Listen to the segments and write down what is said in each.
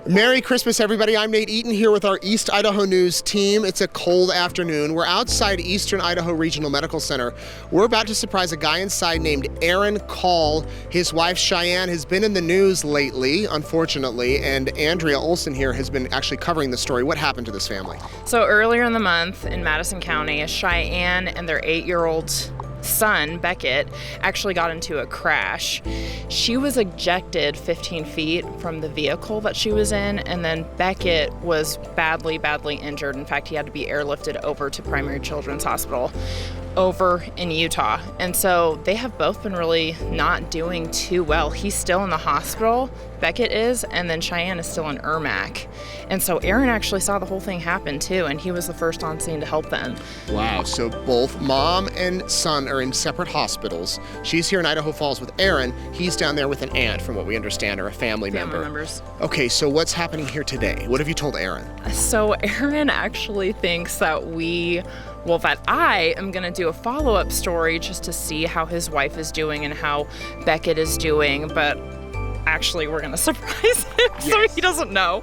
Merry Christmas, everybody. I'm Nate Eaton here with our East Idaho News team. It's a cold afternoon. We're outside Eastern Idaho Regional Medical Center. We're about to surprise a guy inside named Aaron Call. His wife, Shianne, has been in the news lately, unfortunately, and Andrea Olson here has been actually covering the story. What happened to this family? So earlier in the month in Madison County, Shianne and their 8-year-old son, Bekkett, actually got into a crash. She was ejected 15 feet from the vehicle that she was in, and then Bekkett was badly injured. In fact, he had to be airlifted over to Primary Children's Hospital over in Utah. And so they have both been really not doing too well. He's still in the hospital, Bekkett is, and then Shianne is still in EIRMC. And so Aaron actually saw the whole thing happen too, and he was the first on scene to help them. Wow, so both mom and son are in separate hospitals. She's here in Idaho Falls with Aaron. He's down there with an aunt, from what we understand, or a family member. Members. Okay, so what's happening here today? What have you told Aaron? So Aaron actually thinks that I am going to do a follow-up story just to see how his wife is doing and how Bekkett is doing, but actually we're going to surprise him, so he doesn't know.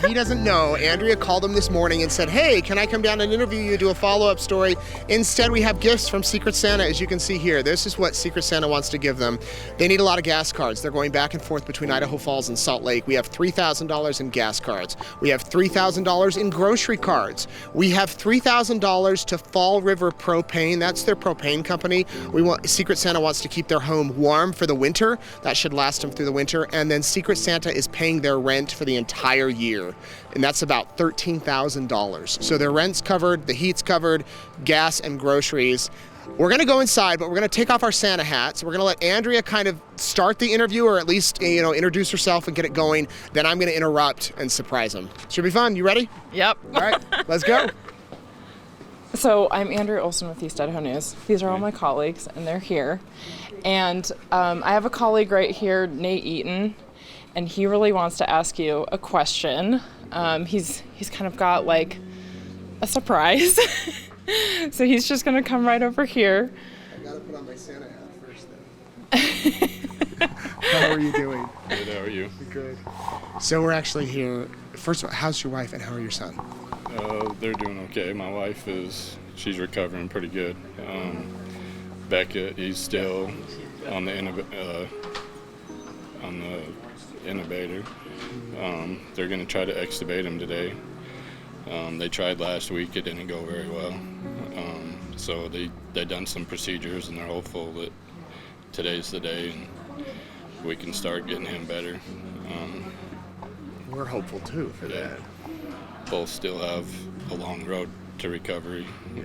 He doesn't know. Andrea called him this morning and said, hey, can I come down and interview you, do a follow-up story? Instead, we have gifts from Secret Santa, as you can see here. This is what Secret Santa wants to give them. They need a lot of gas cards. They're going back and forth between Idaho Falls and Salt Lake. We have $3,000 in gas cards. We have $3,000 in grocery cards. We have $3,000 to Fall River Propane. That's their propane company. Secret Santa wants to keep their home warm for the winter. That should last them through the winter. And then Secret Santa is paying their rent for the entire year, and that's about $13,000. So their rent's covered, the heat's covered, gas and groceries. We're going to go inside, but we're going to take off our Santa hats. We're going to let Andrea kind of start the interview, or at least, introduce herself and get it going. Then I'm going to interrupt and surprise them. Should be fun. You ready? Yep. All right, let's go. So I'm Andrea Olson with East Idaho News. These are all my colleagues, and they're here. And I have a colleague right here, Nate Eaton, and he really wants to ask you a question. He's kind of got like a surprise. So he's just going to come right over here. I got to put on my Santa hat first, though. How are you doing? Good, how are you? Good. So we're actually here. First of all, how's your wife and how are your son? They're doing okay. My wife she's recovering pretty good. Bekkett, he's still on the intubator. They're going to try to extubate him today. They tried last week. It didn't go very well. So they done some procedures, and they're hopeful that today's the day and we can start getting him better. We're hopeful, too, for that. Both still have a long road to recovery. Yeah.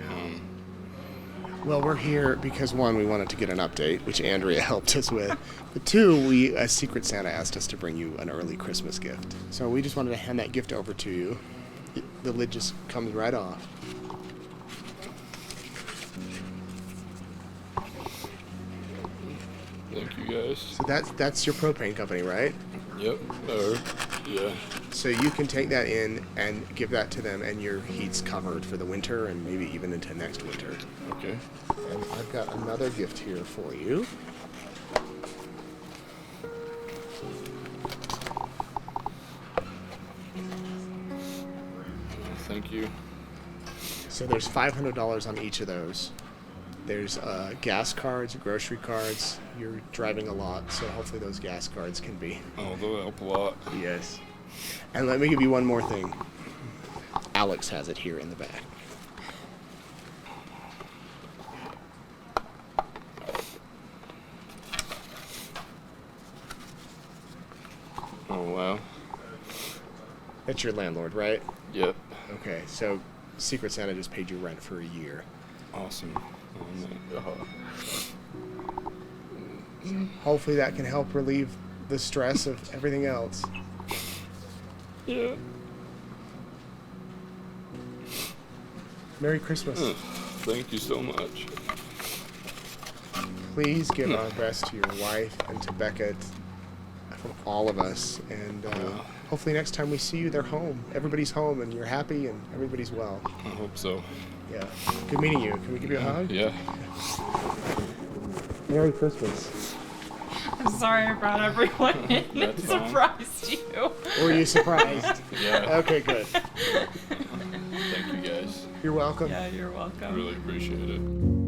Well, we're here because, one, we wanted to get an update, which Andrea helped us with. But two, Secret Santa asked us to bring you an early Christmas gift. So we just wanted to hand that gift over to you. The lid just comes right off. Thank you, guys. So that's your propane company, right? Yep. Yeah. So you can take that in and give that to them, and your heat's covered for the winter and maybe even into next winter. Okay. And I've got another gift here for you. Thank you. So there's $500 on each of those. There's gas cards, grocery cards. You're driving a lot, so hopefully those gas cards can be. Oh, they'll help a lot. Yes. And let me give you one more thing. Alex has it here in the back. Oh, wow. That's your landlord, right? Yep. Okay, so Secret Santa just paid you rent for a year. Awesome. Hopefully that can help relieve the stress of everything else. Yeah. Merry Christmas. Thank you so much. Please give our best to your wife and to Bekkett from all of us. And hopefully next time we see you, they're home. Everybody's home and you're happy and everybody's well. I hope so. Yeah. Good meeting you. Can we give you a hug? Yeah. Merry Christmas. I'm sorry I brought everyone in and That's fine. surprised you. Were you surprised? Yeah. Okay, good. Thank you guys. You're welcome. Yeah, you're welcome. Really appreciate it.